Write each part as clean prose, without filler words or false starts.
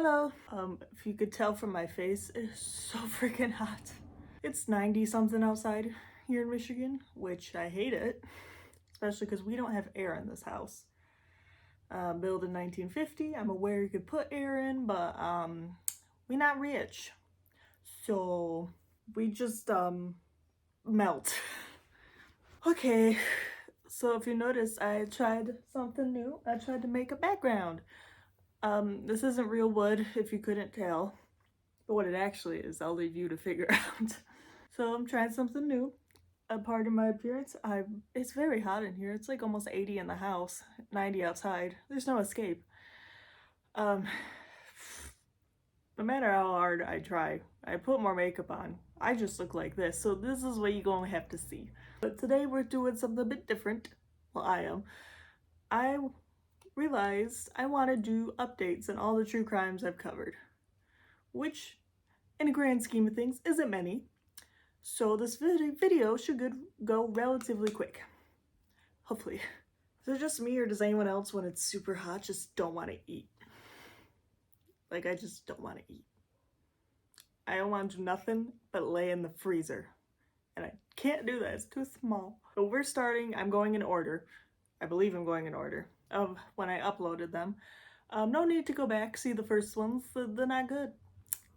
Hello. If you could tell from my face, it's so freaking hot. It's 90 something outside here in Michigan, which I hate it, especially because we don't have air in this house. Built in 1950, I'm aware you could put air in, but we not rich. So we just melt. Okay, so if you notice, I tried something new. I tried to make a background. This isn't real wood, if you couldn't tell. But what it actually is, I'll leave you to figure out. So I'm trying something new. A part of my appearance, it's very hot in here. It's like almost 80 in the house, 90 outside. There's no escape. Um, no matter how hard I try, I put more makeup on, I just look like this. So this is what you're gonna have to see. But today we're doing something a bit different. Well, I am. I realized I want to do updates on all the true crimes I've covered, which in a grand scheme of things isn't many. So this video should go relatively quick. Hopefully. Is it just me, or does anyone else when it's super hot just don't want to eat? Like, I just don't want to eat. I don't want to do nothing but lay in the freezer. And I can't do that, it's too small. But we're starting, I'm going in order. I believe I'm going in order of when I uploaded them. No need to go back, see the first ones, they're not good.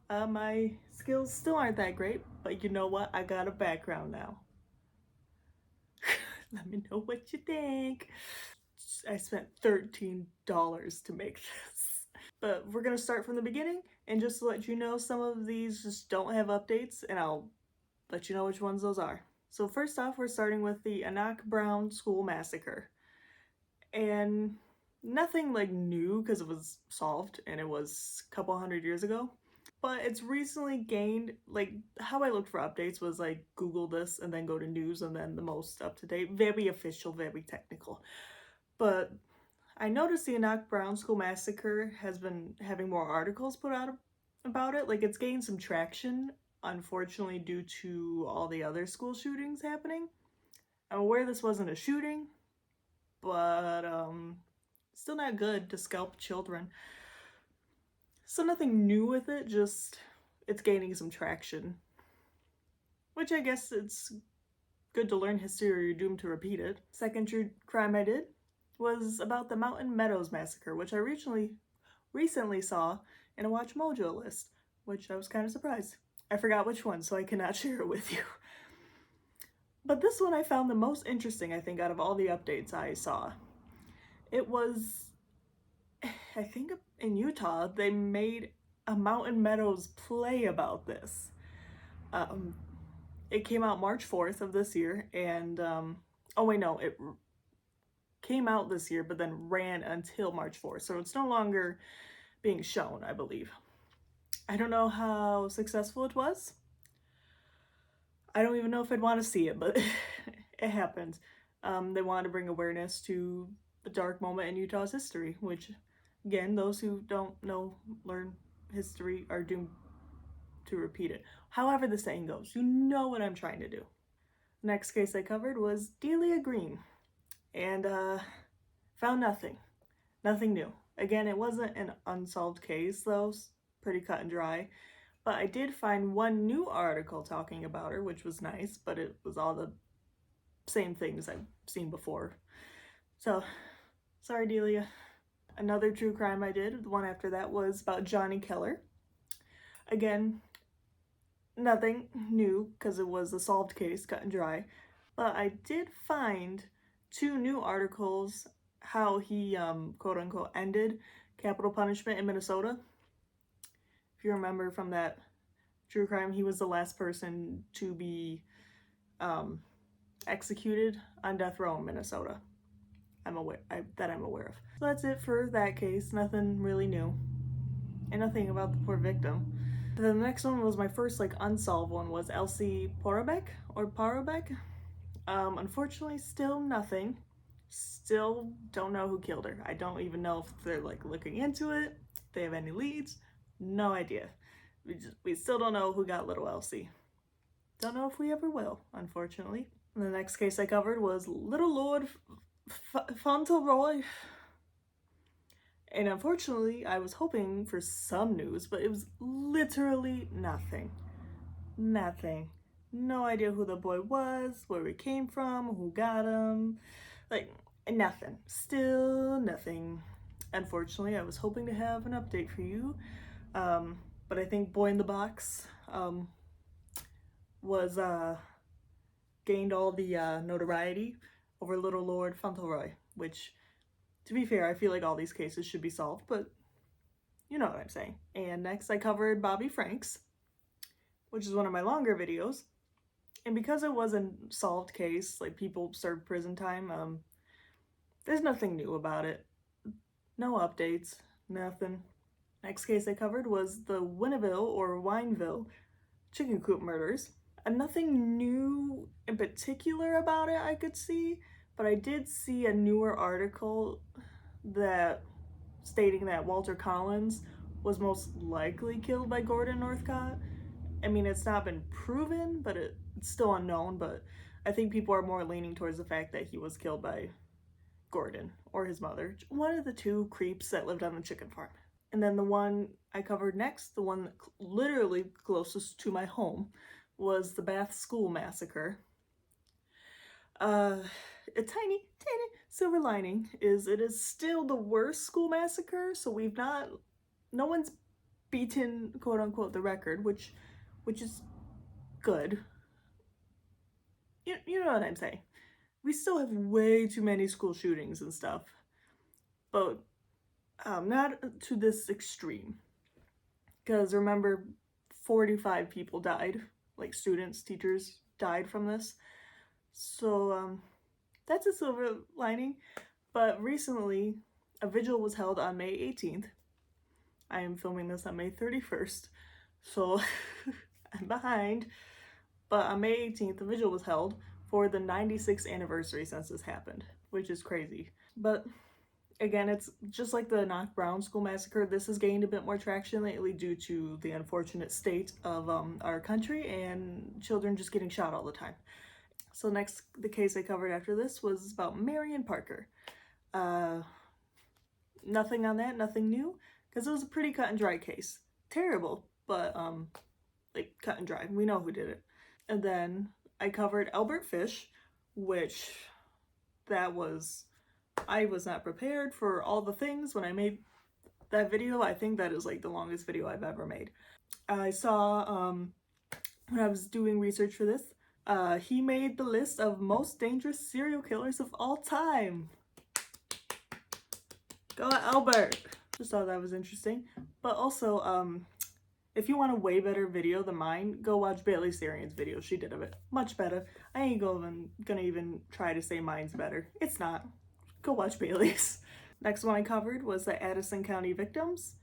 My skills still aren't that great, but you know what? I got a background now. Let me know what you think. I spent $13 to make this. But we're gonna start from the beginning, and just to let you know, some of these just don't have updates, and I'll let you know which ones those are. So first off, we're starting with the Enoch Brown School Massacre. And nothing like new, because it was solved and it was a couple hundred years ago. But it's recently gained, like, how I looked for updates was like Google this and then go to news and then the most up-to-date, very official, very technical. But I noticed the Enoch Brown School Massacre has been having more articles put out about it. Like, it's gained some traction, unfortunately, due to all the other school shootings happening. I'm aware this wasn't a shooting, but still not good to scalp children. So nothing new with it, just it's gaining some traction. Which I guess it's good to learn history or you're doomed to repeat it. Second true crime I did was about the Mountain Meadows Massacre, which I recently saw in a Watch Mojo list, which I was kind of surprised. I forgot which one, so I cannot share it with you. But this one I found the most interesting, I think, out of all the updates I saw. It was, I think in Utah, they made a Mountain Meadows play about this. It came out March 4th of this year, and, oh wait, no, it came out this year, but then ran until March 4th, so it's no longer being shown, I believe. I don't know how successful it was. I don't even know if I'd want to see it, but it happened. They wanted to bring awareness to a dark moment in Utah's history, which, again, those who don't learn history are doomed to repeat it. However the saying goes, you know what I'm trying to do. The next case I covered was Delia Green, and found nothing new. Again, it wasn't an unsolved case, though, pretty cut and dry. But I did find one new article talking about her, which was nice, but it was all the same things I've seen before. So, sorry, Delia. Another true crime I did, the one after that, was about Johnny Keller. Again, nothing new, because it was a solved case, cut and dry. But I did find two new articles how he, quote-unquote, ended capital punishment in Minnesota. If you remember from that true crime, he was the last person to be executed on death row in Minnesota. I'm aware of. So that's it for that case. Nothing really new, and nothing about the poor victim. The next one was my first unsolved one, was Elsie Porobek. Unfortunately, still nothing. Still don't know who killed her. I don't even know if they're looking into it, if they have any leads. No idea. We still don't know who got little Elsie. Don't know if we ever will, unfortunately. And the next case I covered was Little Lord Fauntleroy. And unfortunately, I was hoping for some news, but it was literally nothing. Nothing. No idea who the boy was, where he came from, who got him. Like, nothing. Still nothing. Unfortunately, I was hoping to have an update for you. But I think Boy in the Box was gained all the notoriety over Little Lord Fauntleroy, which, to be fair, I feel like all these cases should be solved, but you know what I'm saying. And next I covered Bobby Franks, which is one of my longer videos. And because it was a solved case, like people served prison time, there's nothing new about it. No updates, nothing. Next case I covered was the Winneville or Wineville chicken coop murders. And nothing new in particular about it I could see, but I did see a newer article that stating that Walter Collins was most likely killed by Gordon Northcott. I mean, it's not been proven, but it's still unknown, but I think people are more leaning towards the fact that he was killed by Gordon or his mother, one of the two creeps that lived on the chicken farm. And then the one I covered next, the one literally closest to my home, was the Bath School Massacre. A tiny silver lining is it is still the worst school massacre, so no one's beaten quote unquote the record, which is good. You know what I'm saying. We still have way too many school shootings and stuff, but not to this extreme. Because remember, 45 people died, like students, teachers died from this. So that's a silver lining. But recently, a vigil was held on May 18th. I am filming this on May 31st, so I'm behind. But on May 18th, a vigil was held for the 96th anniversary since this happened, which is crazy. But again, it's just like the Knox Brown School Massacre. This has gained a bit more traction lately due to the unfortunate state of our country and children just getting shot all the time. So next, the case I covered after this was about Marion Parker. Nothing on that, nothing new, because it was a pretty cut and dry case. Terrible, but like cut and dry. We know who did it. And then I covered Albert Fish, which I was not prepared for all the things when I made that video. I think that is like the longest video I've ever made. I saw when I was doing research for this, he made the list of most dangerous serial killers of all time. Go Albert! Just thought that was interesting. But also, if you want a way better video than mine, go watch Bailey Sarian's video. She did it much better. I ain't gonna even try to say mine's better. It's not. Go watch Bailey's. Next one I covered was the Addison County victims.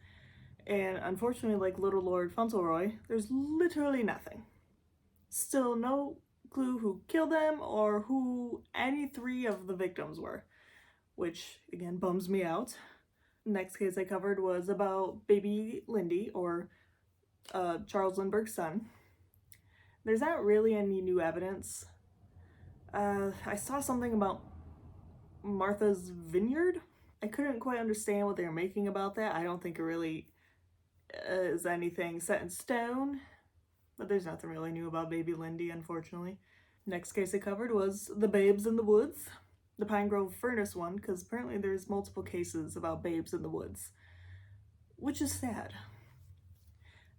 And unfortunately, like Little Lord Fauntleroy, there's literally nothing. Still no clue who killed them or who any three of the victims were, which again bums me out. Next case I covered was about baby Lindy, or Charles Lindbergh's son. There's not really any new evidence. I saw something about Martha's Vineyard. I couldn't quite understand what they were making about that. I don't think it really is anything set in stone, but there's nothing really new about baby Lindy, unfortunately. Next case I covered was the Babes in the Woods, the Pine Grove Furnace one, because apparently there's multiple cases about babes in the woods, which is sad.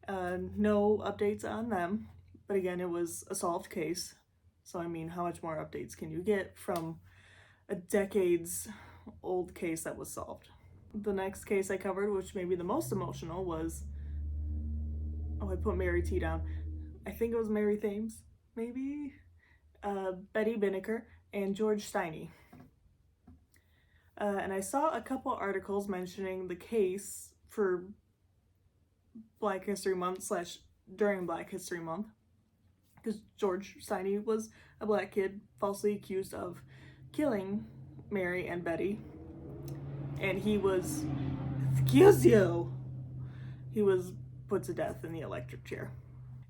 No updates on them, but again, it was a solved case. So I mean, how much more updates can you get from a decades old case that was solved? The next case I covered, which may be the most emotional, was, I put Mary T down. I think it was Mary Thames, maybe? Betty Binnicker and George Steiny. And I saw a couple articles mentioning the case for Black History Month / during Black History Month, because George Steiny was a black kid falsely accused of killing Mary and Betty, and he was put to death in the electric chair.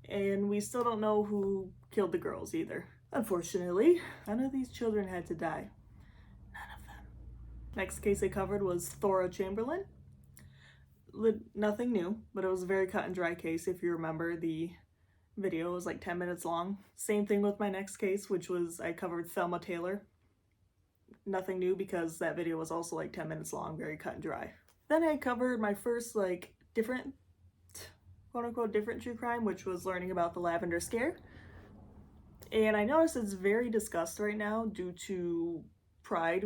And we still don't know who killed the girls either. Unfortunately, none of these children had to die. None of them. Next case I covered was Thora Chamberlain. nothing new, but it was a very cut and dry case. If you remember, the video was like 10 minutes long. Same thing with my next case, which was I covered Thelma Taylor. Nothing new because that video was also like 10 minutes long, very cut and dry. Then I covered my first like different, quote unquote, different true crime, which was learning about the Lavender Scare. And I noticed it's very discussed right now due to Pride,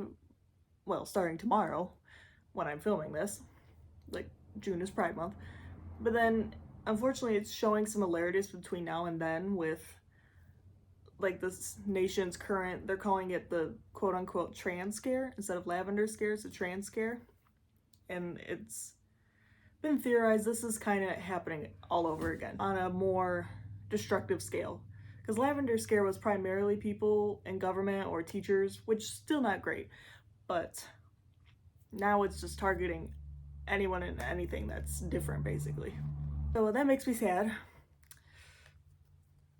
well, starting tomorrow when I'm filming this. Like, June is Pride Month. But then, unfortunately, it's showing similarities between now and then with, like, this nation's current, they're calling it the quote-unquote trans scare. Instead of lavender scare, it's a trans scare. And it's been theorized this is kind of happening all over again on a more destructive scale. Because lavender scare was primarily people in government or teachers, which is still not great. But now it's just targeting anyone and anything that's different, basically. So that makes me sad.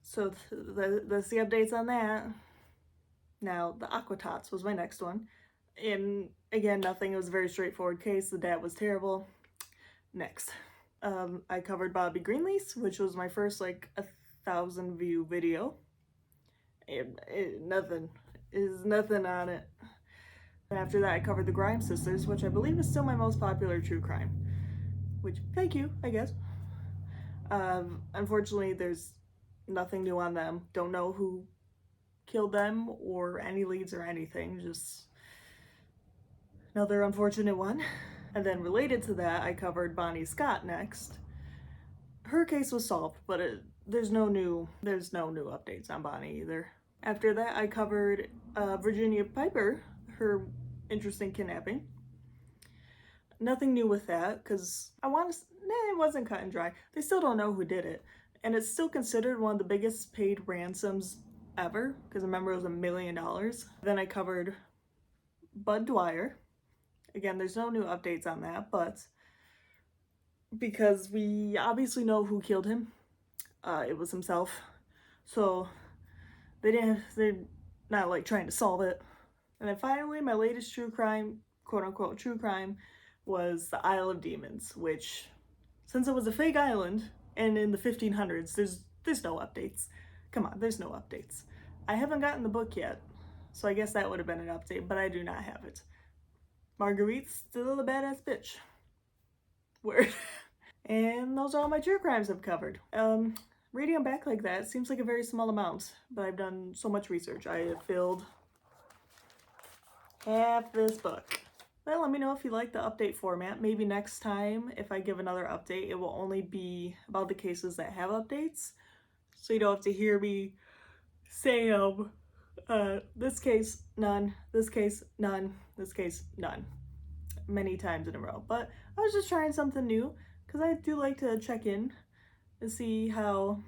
So that's the updates on that. Now, the Aquatots was my next one. And again, nothing. It was a very straightforward case. The dad was terrible. Next. I covered Bobby Greenlease, which was my first, like, 1,000 view video. Nothing on it. And after that, I covered the Grimes Sisters, which I believe is still my most popular true crime. Which, thank you, I guess. Unfortunately, there's nothing new on them. Don't know who killed them or any leads or anything. Just another unfortunate one. And then related to that, I covered Bonnie Scott next. Her case was solved, but there's no new updates on Bonnie either. After that, I covered Virginia Piper, her interesting kidnapping. Nothing new with that, because it wasn't cut and dry. They still don't know who did it. And it's still considered one of the biggest paid ransoms ever, because remember it was $1 million. Then I covered Bud Dwyer. Again, there's no new updates on that, but because we obviously know who killed him, it was himself. So they're not like trying to solve it. And then finally, my latest true crime, quote unquote true crime, was the Isle of Demons, which, since it was a fake island and in the 1500s, there's no updates. Come on, there's no updates. I haven't gotten the book yet, so I guess that would have been an update, but I do not have it. Marguerite's still a badass bitch. Word. And those are all my true crimes I've covered. Reading them back like that seems like a very small amount, but I've done so much research. I have filled half this book. Well, let me know if you like the update format. Maybe next time, if I give another update, it will only be about the cases that have updates. So you don't have to hear me say, this case, none, this case, none, this case, none, many times in a row. But I was just trying something new, because I do like to check in and see how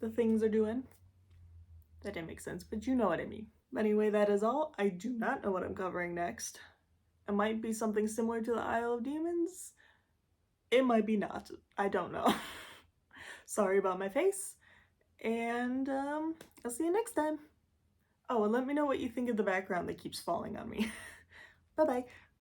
the things are doing. That didn't make sense, but you know what I mean. Anyway, that is all. I do not know what I'm covering next. It might be something similar to the Isle of Demons. It might be not. I don't know. Sorry about my face. And I'll see you next time. Oh, and let me know what you think of the background that keeps falling on me. Bye-bye.